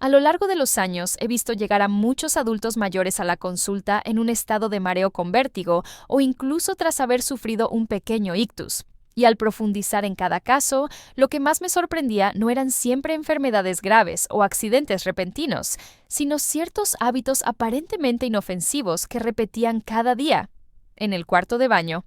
A lo largo de los años he visto llegar a muchos adultos mayores a la consulta en un estado de mareo con vértigo o incluso tras haber sufrido un pequeño ictus. Y al profundizar en cada caso, lo que más me sorprendía no eran siempre enfermedades graves o accidentes repentinos, sino ciertos hábitos aparentemente inofensivos que repetían cada día. En el cuarto de baño.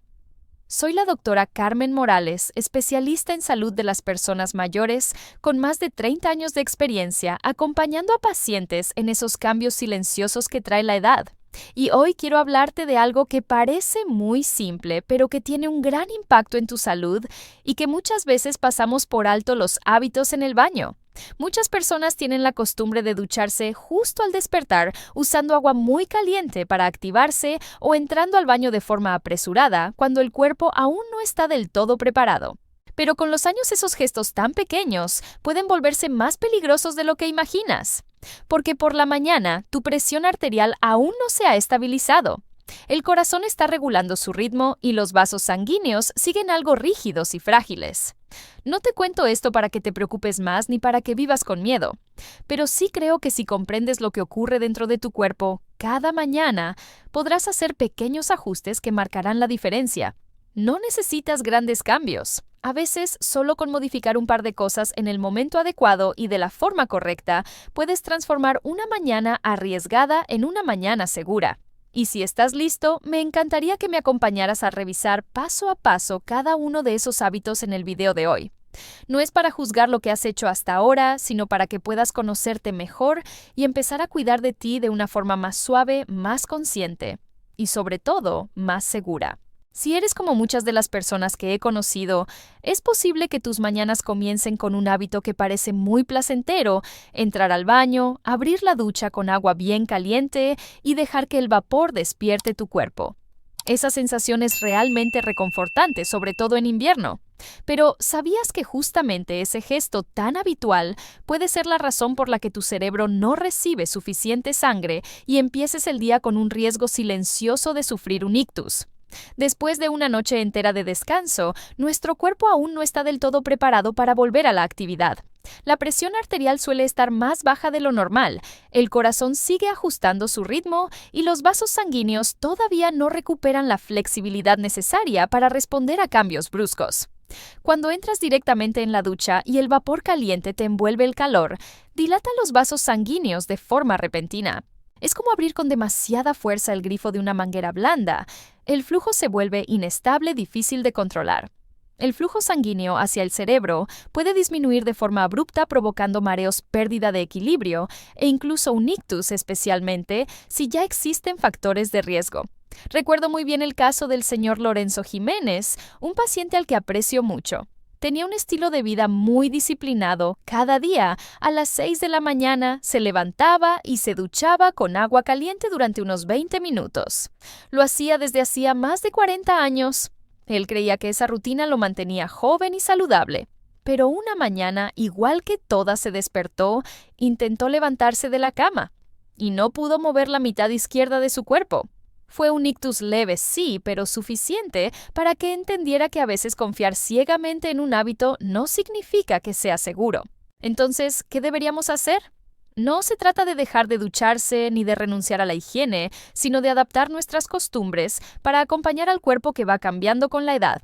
Soy la doctora Carmen Morales, especialista en salud de las personas mayores, con más de 30 años de experiencia acompañando a pacientes en esos cambios silenciosos que trae la edad. Y hoy quiero hablarte de algo que parece muy simple, pero que tiene un gran impacto en tu salud y que muchas veces pasamos por alto los hábitos en el baño. Muchas personas tienen la costumbre de ducharse justo al despertar, usando agua muy caliente para activarse o entrando al baño de forma apresurada cuando el cuerpo aún no está del todo preparado. Pero con los años esos gestos tan pequeños pueden volverse más peligrosos de lo que imaginas, porque por la mañana tu presión arterial aún no se ha estabilizado. El corazón está regulando su ritmo y los vasos sanguíneos siguen algo rígidos y frágiles. No te cuento esto para que te preocupes más ni para que vivas con miedo, pero sí creo que si comprendes lo que ocurre dentro de tu cuerpo cada mañana, podrás hacer pequeños ajustes que marcarán la diferencia. No necesitas grandes cambios. A veces, solo con modificar un par de cosas en el momento adecuado y de la forma correcta, puedes transformar una mañana arriesgada en una mañana segura. Y si estás listo, me encantaría que me acompañaras a revisar paso a paso cada uno de esos hábitos en el video de hoy. No es para juzgar lo que has hecho hasta ahora, sino para que puedas conocerte mejor y empezar a cuidar de ti de una forma más suave, más consciente y, sobre todo, más segura. Si eres como muchas de las personas que he conocido, es posible que tus mañanas comiencen con un hábito que parece muy placentero: entrar al baño, abrir la ducha con agua bien caliente y dejar que el vapor despierte tu cuerpo. Esa sensación es realmente reconfortante, sobre todo en invierno. Pero ¿sabías que justamente ese gesto tan habitual puede ser la razón por la que tu cerebro no recibe suficiente sangre y empieces el día con un riesgo silencioso de sufrir un ictus? Después de una noche entera de descanso, nuestro cuerpo aún no está del todo preparado para volver a la actividad. La presión arterial suele estar más baja de lo normal, el corazón sigue ajustando su ritmo y los vasos sanguíneos todavía no recuperan la flexibilidad necesaria para responder a cambios bruscos. Cuando entras directamente en la ducha y el vapor caliente te envuelve el calor, dilata los vasos sanguíneos de forma repentina. Es como abrir con demasiada fuerza el grifo de una manguera blanda. El flujo se vuelve inestable, difícil de controlar. El flujo sanguíneo hacia el cerebro puede disminuir de forma abrupta, provocando mareos, pérdida de equilibrio e incluso un ictus, especialmente si ya existen factores de riesgo. Recuerdo muy bien el caso del señor Lorenzo Jiménez, un paciente al que aprecio mucho. Tenía un estilo de vida muy disciplinado. Cada día, a las 6 de la mañana, se levantaba y se duchaba con agua caliente durante unos 20 minutos. Lo hacía desde hacía más de 40 años. Él creía que esa rutina lo mantenía joven y saludable. Pero una mañana, igual que todas, se despertó, intentó levantarse de la cama y no pudo mover la mitad izquierda de su cuerpo. Fue un ictus leve, sí, pero suficiente para que entendiera que a veces confiar ciegamente en un hábito no significa que sea seguro. Entonces, ¿qué deberíamos hacer? No se trata de dejar de ducharse ni de renunciar a la higiene, sino de adaptar nuestras costumbres para acompañar al cuerpo que va cambiando con la edad.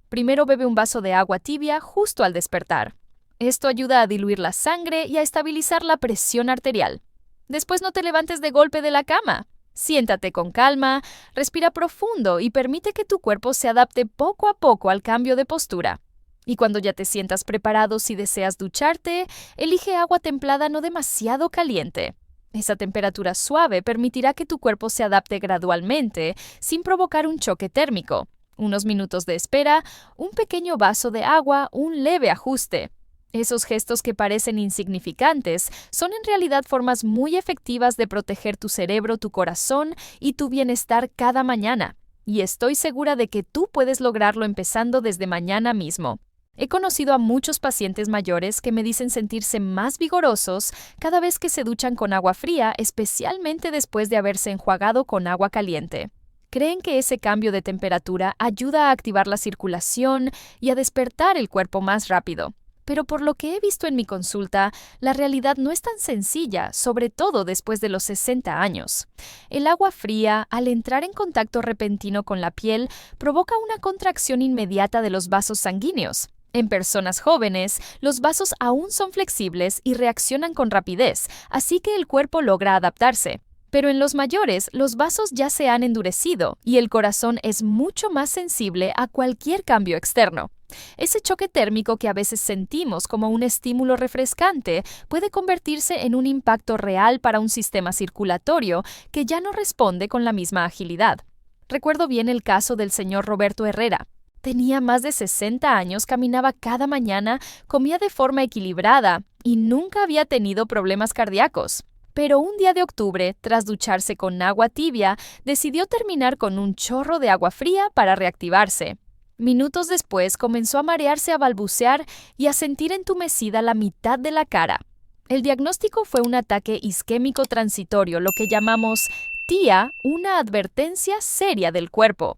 Primero bebe un vaso de agua tibia justo al despertar. Esto ayuda a diluir la sangre y a estabilizar la presión arterial. Después no te levantes de golpe de la cama. Siéntate con calma, respira profundo y permite que tu cuerpo se adapte poco a poco al cambio de postura. Y cuando ya te sientas preparado, si deseas ducharte, elige agua templada no demasiado caliente. Esa temperatura suave permitirá que tu cuerpo se adapte gradualmente, sin provocar un choque térmico. Unos minutos de espera, un pequeño vaso de agua, un leve ajuste. Esos gestos que parecen insignificantes son en realidad formas muy efectivas de proteger tu cerebro, tu corazón y tu bienestar cada mañana. Y estoy segura de que tú puedes lograrlo empezando desde mañana mismo. He conocido a muchos pacientes mayores que me dicen sentirse más vigorosos cada vez que se duchan con agua fría, especialmente después de haberse enjuagado con agua caliente. Creen que ese cambio de temperatura ayuda a activar la circulación y a despertar el cuerpo más rápido. Pero por lo que he visto en mi consulta, la realidad no es tan sencilla, sobre todo después de los 60 años. El agua fría, al entrar en contacto repentino con la piel, provoca una contracción inmediata de los vasos sanguíneos. En personas jóvenes, los vasos aún son flexibles y reaccionan con rapidez, así que el cuerpo logra adaptarse. Pero en los mayores, los vasos ya se han endurecido y el corazón es mucho más sensible a cualquier cambio externo. Ese choque térmico que a veces sentimos como un estímulo refrescante puede convertirse en un impacto real para un sistema circulatorio que ya no responde con la misma agilidad. Recuerdo bien el caso del señor Roberto Herrera. Tenía más de 60 años, caminaba cada mañana, comía de forma equilibrada y nunca había tenido problemas cardíacos. Pero un día de octubre, tras ducharse con agua tibia, decidió terminar con un chorro de agua fría para reactivarse. Minutos después comenzó a marearse, a balbucear y a sentir entumecida la mitad de la cara. El diagnóstico fue un ataque isquémico transitorio, lo que llamamos TIA, una advertencia seria del cuerpo.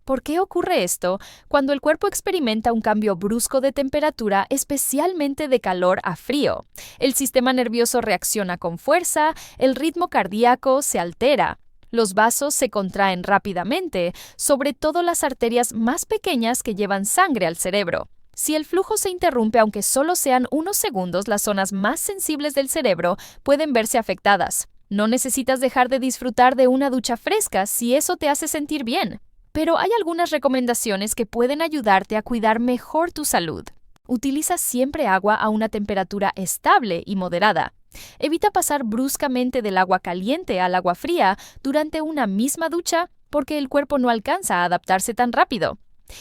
¿Por qué ocurre esto? Cuando el cuerpo experimenta un cambio brusco de temperatura, especialmente de calor a frío. El sistema nervioso reacciona con fuerza, el ritmo cardíaco se altera. Los vasos se contraen rápidamente, sobre todo las arterias más pequeñas que llevan sangre al cerebro. Si el flujo se interrumpe, aunque solo sean unos segundos, las zonas más sensibles del cerebro pueden verse afectadas. No necesitas dejar de disfrutar de una ducha fresca si eso te hace sentir bien. Pero hay algunas recomendaciones que pueden ayudarte a cuidar mejor tu salud. Utiliza siempre agua a una temperatura estable y moderada. Evita pasar bruscamente del agua caliente al agua fría durante una misma ducha porque el cuerpo no alcanza a adaptarse tan rápido.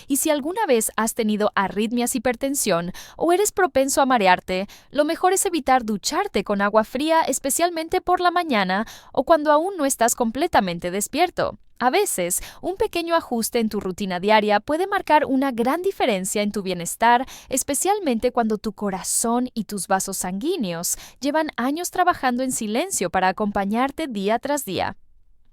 Y si alguna vez has tenido arritmias, hipertensión o eres propenso a marearte, lo mejor es evitar ducharte con agua fría, especialmente por la mañana o cuando aún no estás completamente despierto. A veces, un pequeño ajuste en tu rutina diaria puede marcar una gran diferencia en tu bienestar, especialmente cuando tu corazón y tus vasos sanguíneos llevan años trabajando en silencio para acompañarte día tras día.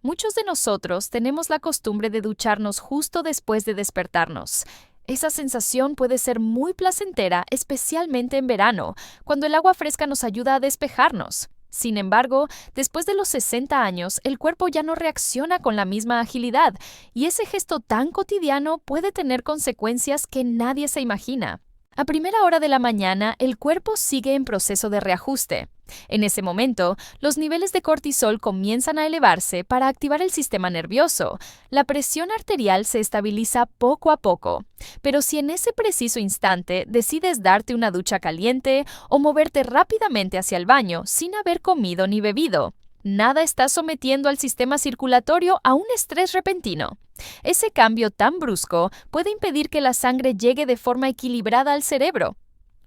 Muchos de nosotros tenemos la costumbre de ducharnos justo después de despertarnos. Esa sensación puede ser muy placentera, especialmente en verano, cuando el agua fresca nos ayuda a despejarnos. Sin embargo, después de los 60 años, el cuerpo ya no reacciona con la misma agilidad, y ese gesto tan cotidiano puede tener consecuencias que nadie se imagina. A primera hora de la mañana, el cuerpo sigue en proceso de reajuste. En ese momento, los niveles de cortisol comienzan a elevarse para activar el sistema nervioso. La presión arterial se estabiliza poco a poco. Pero si en ese preciso instante decides darte una ducha caliente o moverte rápidamente hacia el baño sin haber comido ni bebido, nada está sometiendo al sistema circulatorio a un estrés repentino. Ese cambio tan brusco puede impedir que la sangre llegue de forma equilibrada al cerebro.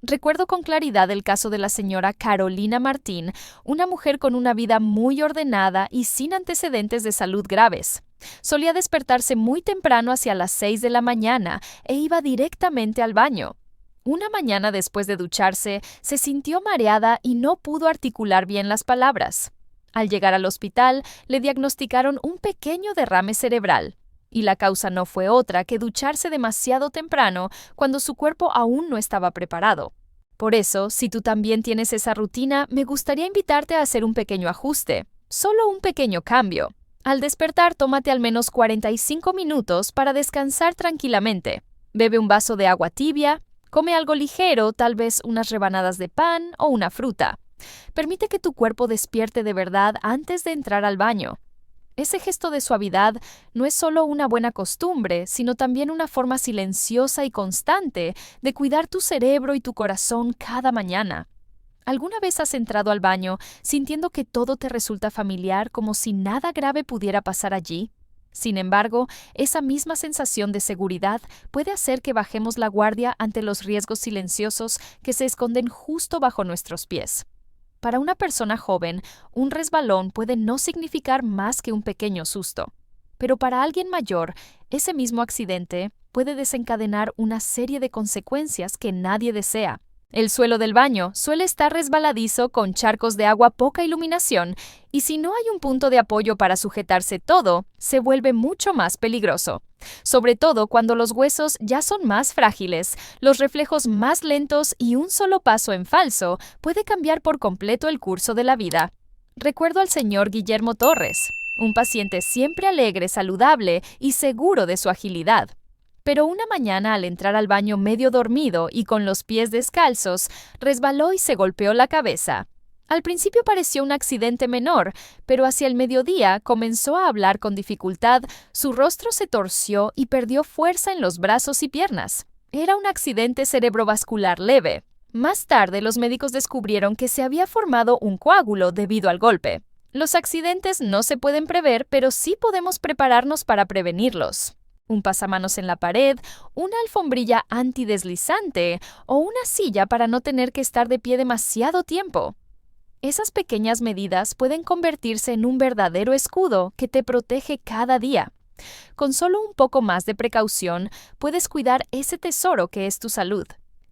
Recuerdo con claridad el caso de la señora Carolina Martín, una mujer con una vida muy ordenada y sin antecedentes de salud graves. Solía despertarse muy temprano hacia las 6 de la mañana e iba directamente al baño. Una mañana después de ducharse, se sintió mareada y no pudo articular bien las palabras. Al llegar al hospital, le diagnosticaron un pequeño derrame cerebral. Y la causa no fue otra que ducharse demasiado temprano cuando su cuerpo aún no estaba preparado. Por eso, si tú también tienes esa rutina, me gustaría invitarte a hacer un pequeño ajuste, solo un pequeño cambio. Al despertar, tómate al menos 45 minutos para descansar tranquilamente. Bebe un vaso de agua tibia, come algo ligero, tal vez unas rebanadas de pan o una fruta. Permite que tu cuerpo despierte de verdad antes de entrar al baño. Ese gesto de suavidad no es solo una buena costumbre, sino también una forma silenciosa y constante de cuidar tu cerebro y tu corazón cada mañana. ¿Alguna vez has entrado al baño sintiendo que todo te resulta familiar, como si nada grave pudiera pasar allí? Sin embargo, esa misma sensación de seguridad puede hacer que bajemos la guardia ante los riesgos silenciosos que se esconden justo bajo nuestros pies. Para una persona joven, un resbalón puede no significar más que un pequeño susto. Pero para alguien mayor, ese mismo accidente puede desencadenar una serie de consecuencias que nadie desea. El suelo del baño suele estar resbaladizo con charcos de agua, poca iluminación, y si no hay un punto de apoyo para sujetarse todo, se vuelve mucho más peligroso. Sobre todo cuando los huesos ya son más frágiles, los reflejos más lentos y un solo paso en falso puede cambiar por completo el curso de la vida. Recuerdo al señor Guillermo Torres, un paciente siempre alegre, saludable y seguro de su agilidad. Pero una mañana, al entrar al baño medio dormido y con los pies descalzos, resbaló y se golpeó la cabeza. Al principio pareció un accidente menor, pero hacia el mediodía comenzó a hablar con dificultad, su rostro se torció y perdió fuerza en los brazos y piernas. Era un accidente cerebrovascular leve. Más tarde, los médicos descubrieron que se había formado un coágulo debido al golpe. Los accidentes no se pueden prever, pero sí podemos prepararnos para prevenirlos. Un pasamanos en la pared, una alfombrilla antideslizante o una silla para no tener que estar de pie demasiado tiempo. Esas pequeñas medidas pueden convertirse en un verdadero escudo que te protege cada día. Con solo un poco más de precaución, puedes cuidar ese tesoro que es tu salud.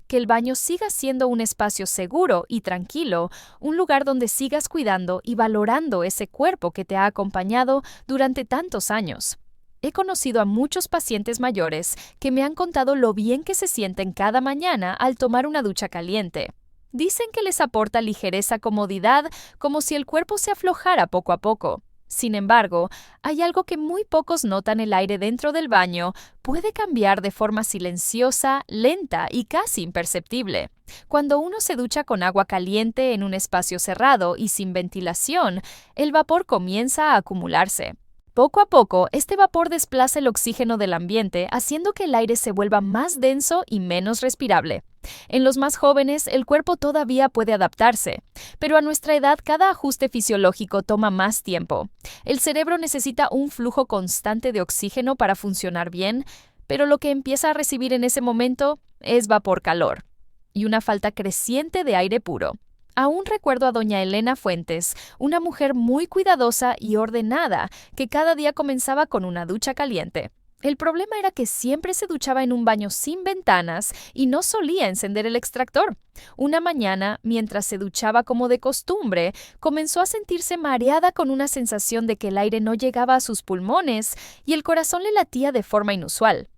Que el baño siga siendo un espacio seguro y tranquilo, un lugar donde sigas cuidando y valorando ese cuerpo que te ha acompañado durante tantos años. He conocido a muchos pacientes mayores que me han contado lo bien que se sienten cada mañana al tomar una ducha caliente. Dicen que les aporta ligereza, comodidad, como si el cuerpo se aflojara poco a poco. Sin embargo, hay algo que muy pocos notan: el aire dentro del baño puede cambiar de forma silenciosa, lenta y casi imperceptible. Cuando uno se ducha con agua caliente en un espacio cerrado y sin ventilación, el vapor comienza a acumularse. Poco a poco, este vapor desplaza el oxígeno del ambiente, haciendo que el aire se vuelva más denso y menos respirable. En los más jóvenes, el cuerpo todavía puede adaptarse, pero a nuestra edad cada ajuste fisiológico toma más tiempo. El cerebro necesita un flujo constante de oxígeno para funcionar bien, pero lo que empieza a recibir en ese momento es vapor-calor y una falta creciente de aire puro. Aún recuerdo a doña Elena Fuentes, una mujer muy cuidadosa y ordenada, que cada día comenzaba con una ducha caliente. El problema era que siempre se duchaba en un baño sin ventanas y no solía encender el extractor. Una mañana, mientras se duchaba como de costumbre, comenzó a sentirse mareada con una sensación de que el aire no llegaba a sus pulmones y el corazón le latía de forma inusual.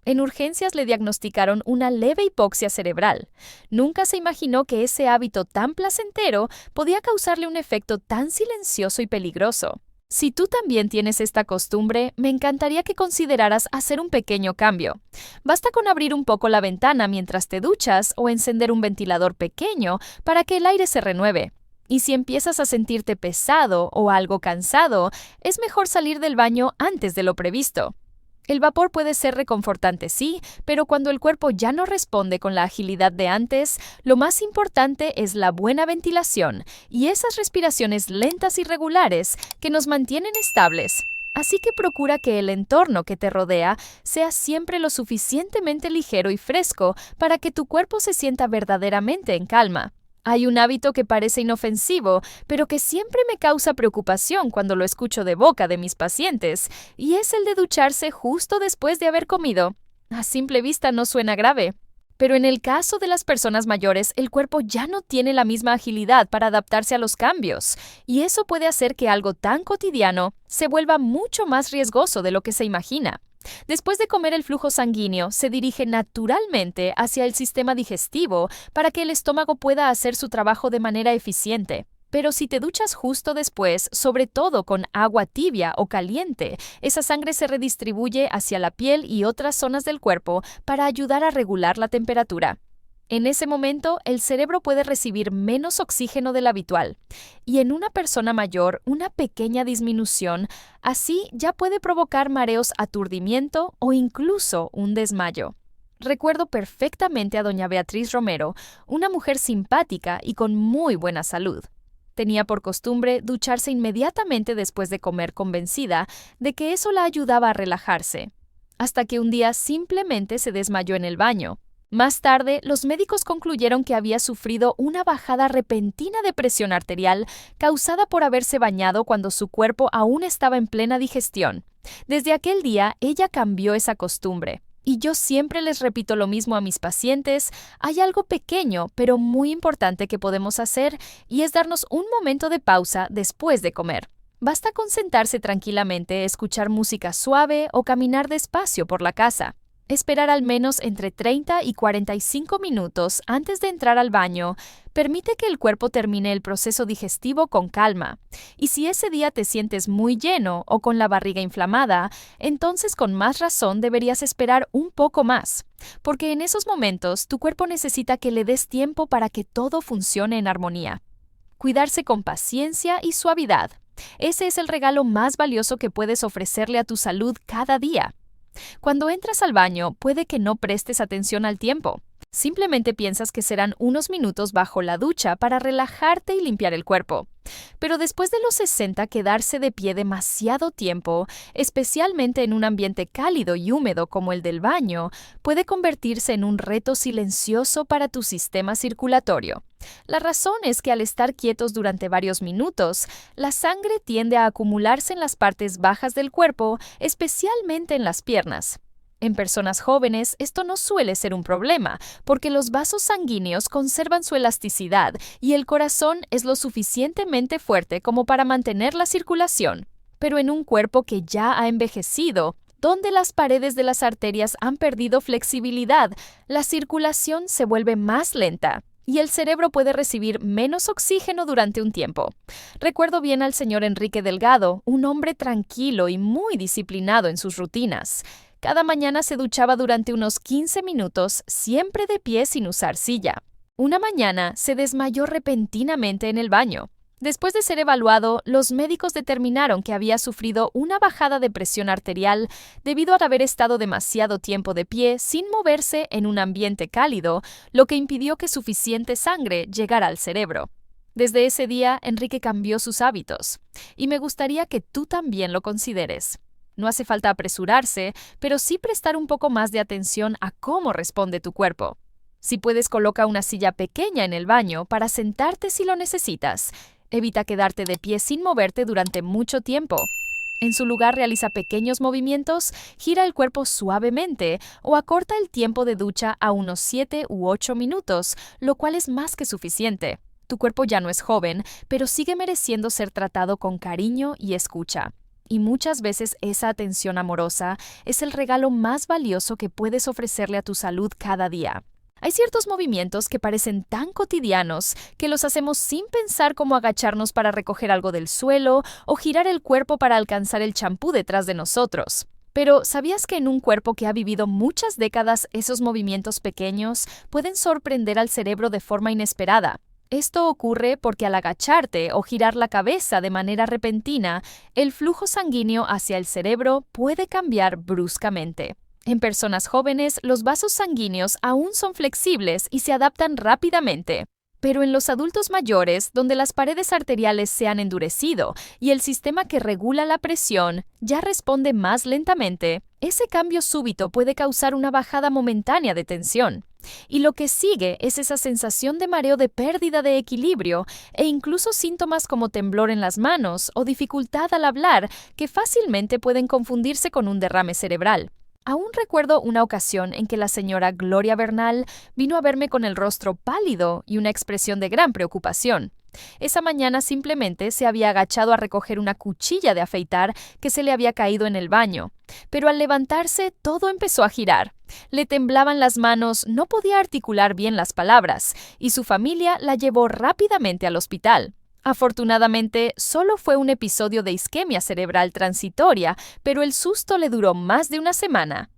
En urgencias le diagnosticaron una leve hipoxia cerebral. Nunca se imaginó que ese hábito tan placentero podía causarle un efecto tan silencioso y peligroso. Si tú también tienes esta costumbre, me encantaría que consideraras hacer un pequeño cambio. Basta con abrir un poco la ventana mientras te duchas o encender un ventilador pequeño para que el aire se renueve. Y si empiezas a sentirte pesado o algo cansado, es mejor salir del baño antes de lo previsto. El vapor puede ser reconfortante, sí, pero cuando el cuerpo ya no responde con la agilidad de antes, lo más importante es la buena ventilación y esas respiraciones lentas y regulares que nos mantienen estables. Así que procura que el entorno que te rodea sea siempre lo suficientemente ligero y fresco para que tu cuerpo se sienta verdaderamente en calma. Hay un hábito que parece inofensivo, pero que siempre me causa preocupación cuando lo escucho de boca de mis pacientes, y es el de ducharse justo después de haber comido. A simple vista no suena grave, pero en el caso de las personas mayores, el cuerpo ya no tiene la misma agilidad para adaptarse a los cambios, y eso puede hacer que algo tan cotidiano se vuelva mucho más riesgoso de lo que se imagina. Después de comer, el flujo sanguíneo se dirige naturalmente hacia el sistema digestivo para que el estómago pueda hacer su trabajo de manera eficiente. Pero si te duchas justo después, sobre todo con agua tibia o caliente, esa sangre se redistribuye hacia la piel y otras zonas del cuerpo para ayudar a regular la temperatura. En ese momento, el cerebro puede recibir menos oxígeno del habitual, y en una persona mayor, una pequeña disminución así ya puede provocar mareos, aturdimiento o incluso un desmayo. Recuerdo perfectamente a doña Beatriz Romero, una mujer simpática y con muy buena salud. Tenía por costumbre ducharse inmediatamente después de comer, convencida de que eso la ayudaba a relajarse, hasta que un día simplemente se desmayó en el baño. Más tarde, los médicos concluyeron que había sufrido una bajada repentina de presión arterial causada por haberse bañado cuando su cuerpo aún estaba en plena digestión. Desde aquel día, ella cambió esa costumbre. Y yo siempre les repito lo mismo a mis pacientes, hay algo pequeño pero muy importante que podemos hacer y es darnos un momento de pausa después de comer. Basta con sentarse tranquilamente, escuchar música suave o caminar despacio por la casa. Esperar al menos entre 30 y 45 minutos antes de entrar al baño permite que el cuerpo termine el proceso digestivo con calma. Y si ese día te sientes muy lleno o con la barriga inflamada, entonces con más razón deberías esperar un poco más, porque en esos momentos tu cuerpo necesita que le des tiempo para que todo funcione en armonía. Cuidarse con paciencia y suavidad. Ese es el regalo más valioso que puedes ofrecerle a tu salud cada día. Cuando entras al baño, puede que no prestes atención al tiempo. Simplemente piensas que serán unos minutos bajo la ducha para relajarte y limpiar el cuerpo. Pero después de los 60, quedarse de pie demasiado tiempo, especialmente en un ambiente cálido y húmedo como el del baño, puede convertirse en un reto silencioso para tu sistema circulatorio. La razón es que al estar quietos durante varios minutos, la sangre tiende a acumularse en las partes bajas del cuerpo, especialmente en las piernas. En personas jóvenes, esto no suele ser un problema, porque los vasos sanguíneos conservan su elasticidad y el corazón es lo suficientemente fuerte como para mantener la circulación. Pero en un cuerpo que ya ha envejecido, donde las paredes de las arterias han perdido flexibilidad, la circulación se vuelve más lenta y el cerebro puede recibir menos oxígeno durante un tiempo. Recuerdo bien al señor Enrique Delgado, un hombre tranquilo y muy disciplinado en sus rutinas. Cada mañana se duchaba durante unos 15 minutos, siempre de pie sin usar silla. Una mañana se desmayó repentinamente en el baño. Después de ser evaluado, los médicos determinaron que había sufrido una bajada de presión arterial debido a haber estado demasiado tiempo de pie sin moverse en un ambiente cálido, lo que impidió que suficiente sangre llegara al cerebro. Desde ese día, Enrique cambió sus hábitos, y me gustaría que tú también lo consideres. No hace falta apresurarse, pero sí prestar un poco más de atención a cómo responde tu cuerpo. Si puedes, coloca una silla pequeña en el baño para sentarte si lo necesitas. Evita quedarte de pie sin moverte durante mucho tiempo. En su lugar, realiza pequeños movimientos, gira el cuerpo suavemente o acorta el tiempo de ducha a unos 7 u 8 minutos, lo cual es más que suficiente. Tu cuerpo ya no es joven, pero sigue mereciendo ser tratado con cariño y escucha. Y muchas veces esa atención amorosa es el regalo más valioso que puedes ofrecerle a tu salud cada día. Hay ciertos movimientos que parecen tan cotidianos que los hacemos sin pensar, como agacharnos para recoger algo del suelo o girar el cuerpo para alcanzar el champú detrás de nosotros. Pero, ¿sabías que en un cuerpo que ha vivido muchas décadas esos movimientos pequeños pueden sorprender al cerebro de forma inesperada? Esto ocurre porque al agacharte o girar la cabeza de manera repentina, el flujo sanguíneo hacia el cerebro puede cambiar bruscamente. En personas jóvenes, los vasos sanguíneos aún son flexibles y se adaptan rápidamente. Pero en los adultos mayores, donde las paredes arteriales se han endurecido y el sistema que regula la presión ya responde más lentamente, ese cambio súbito puede causar una bajada momentánea de tensión. Y lo que sigue es esa sensación de mareo, de pérdida de equilibrio e incluso síntomas como temblor en las manos o dificultad al hablar que fácilmente pueden confundirse con un derrame cerebral. Aún recuerdo una ocasión en que la señora Gloria Bernal vino a verme con el rostro pálido y una expresión de gran preocupación. Esa mañana simplemente se había agachado a recoger una cuchilla de afeitar que se le había caído en el baño. Pero al levantarse, todo empezó a girar. Le temblaban las manos, no podía articular bien las palabras, y su familia la llevó rápidamente al hospital. Afortunadamente, solo fue un episodio de isquemia cerebral transitoria, pero el susto le duró más de una semana.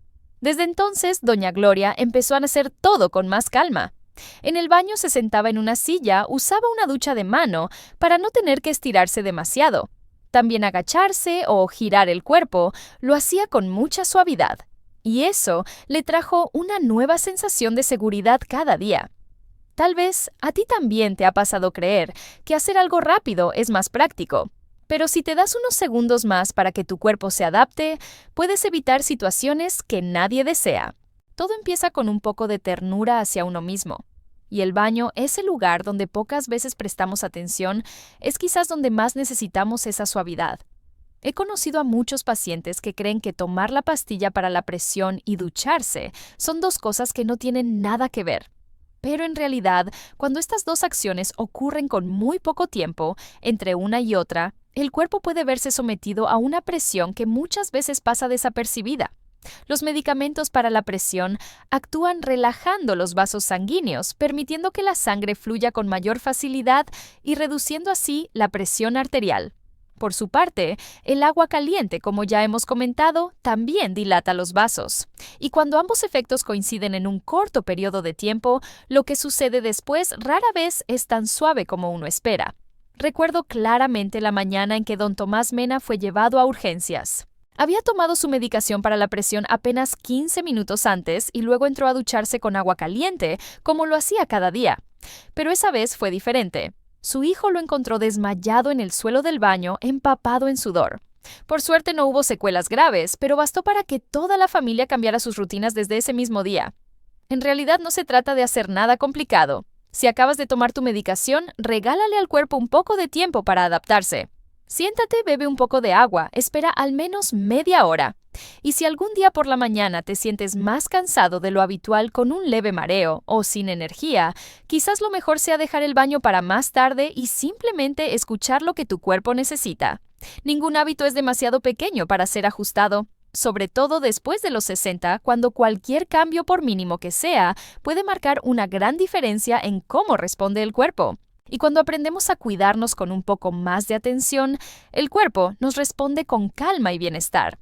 Desde entonces, doña Gloria empezó a hacer todo con más calma. En el baño se sentaba en una silla, usaba una ducha de mano para no tener que estirarse demasiado. También agacharse o girar el cuerpo lo hacía con mucha suavidad. Y eso le trajo una nueva sensación de seguridad cada día. Tal vez a ti también te ha pasado creer que hacer algo rápido es más práctico. Pero si te das unos segundos más para que tu cuerpo se adapte, puedes evitar situaciones que nadie desea. Todo empieza con un poco de ternura hacia uno mismo. Y el baño, ese lugar donde pocas veces prestamos atención, es quizás donde más necesitamos esa suavidad. He conocido a muchos pacientes que creen que tomar la pastilla para la presión y ducharse son dos cosas que no tienen nada que ver. Pero en realidad, cuando estas dos acciones ocurren con muy poco tiempo entre una y otra, el cuerpo puede verse sometido a una presión que muchas veces pasa desapercibida. Los medicamentos para la presión actúan relajando los vasos sanguíneos, permitiendo que la sangre fluya con mayor facilidad y reduciendo así la presión arterial. Por su parte, el agua caliente, como ya hemos comentado, también dilata los vasos. Y cuando ambos efectos coinciden en un corto periodo de tiempo, lo que sucede después rara vez es tan suave como uno espera. Recuerdo claramente la mañana en que don Tomás Mena fue llevado a urgencias. Había tomado su medicación para la presión apenas 15 minutos antes y luego entró a ducharse con agua caliente, como lo hacía cada día. Pero esa vez fue diferente. Su hijo lo encontró desmayado en el suelo del baño, empapado en sudor. Por suerte no hubo secuelas graves, pero bastó para que toda la familia cambiara sus rutinas desde ese mismo día. En realidad no se trata de hacer nada complicado. Si acabas de tomar tu medicación, regálale al cuerpo un poco de tiempo para adaptarse. Siéntate, bebe un poco de agua, espera al menos media hora. Y si algún día por la mañana te sientes más cansado de lo habitual con un leve mareo o sin energía, quizás lo mejor sea dejar el baño para más tarde y simplemente escuchar lo que tu cuerpo necesita. Ningún hábito es demasiado pequeño para ser ajustado, sobre todo después de los 60, cuando cualquier cambio, por mínimo que sea, puede marcar una gran diferencia en cómo responde el cuerpo. Y cuando aprendemos a cuidarnos con un poco más de atención, el cuerpo nos responde con calma y bienestar.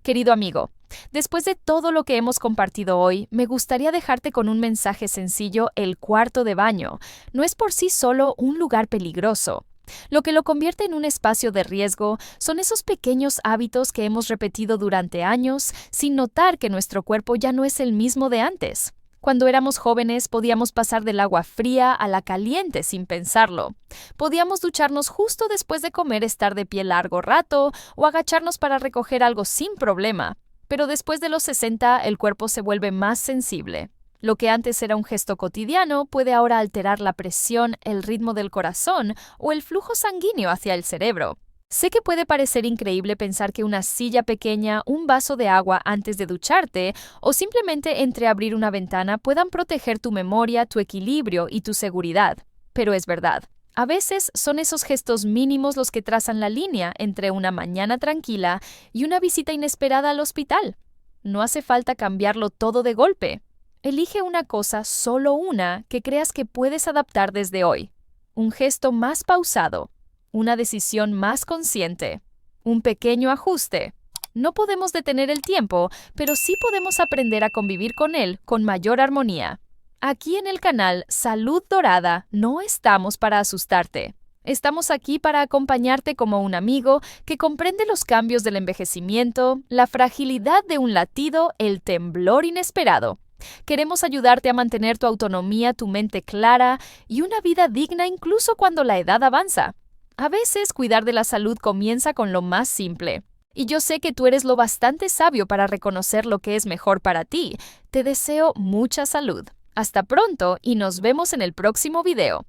Querido amigo, después de todo lo que hemos compartido hoy, me gustaría dejarte con un mensaje sencillo: el cuarto de baño no es por sí solo un lugar peligroso. Lo que lo convierte en un espacio de riesgo son esos pequeños hábitos que hemos repetido durante años sin notar que nuestro cuerpo ya no es el mismo de antes. Cuando éramos jóvenes podíamos pasar del agua fría a la caliente sin pensarlo. Podíamos ducharnos justo después de comer, estar de pie largo rato o agacharnos para recoger algo sin problema. Pero después de los 60 el cuerpo se vuelve más sensible. Lo que antes era un gesto cotidiano puede ahora alterar la presión, el ritmo del corazón o el flujo sanguíneo hacia el cerebro. Sé que puede parecer increíble pensar que una silla pequeña, un vaso de agua antes de ducharte o simplemente entreabrir una ventana puedan proteger tu memoria, tu equilibrio y tu seguridad. Pero es verdad. A veces son esos gestos mínimos los que trazan la línea entre una mañana tranquila y una visita inesperada al hospital. No hace falta cambiarlo todo de golpe. Elige una cosa, solo una, que creas que puedes adaptar desde hoy. Un gesto más pausado. Una decisión más consciente, un pequeño ajuste. No podemos detener el tiempo, pero sí podemos aprender a convivir con él con mayor armonía. Aquí en el canal Salud Dorada no estamos para asustarte. Estamos aquí para acompañarte como un amigo que comprende los cambios del envejecimiento, la fragilidad de un latido, el temblor inesperado. Queremos ayudarte a mantener tu autonomía, tu mente clara y una vida digna incluso cuando la edad avanza. A veces cuidar de la salud comienza con lo más simple. Y yo sé que tú eres lo bastante sabio para reconocer lo que es mejor para ti. Te deseo mucha salud. Hasta pronto y nos vemos en el próximo video.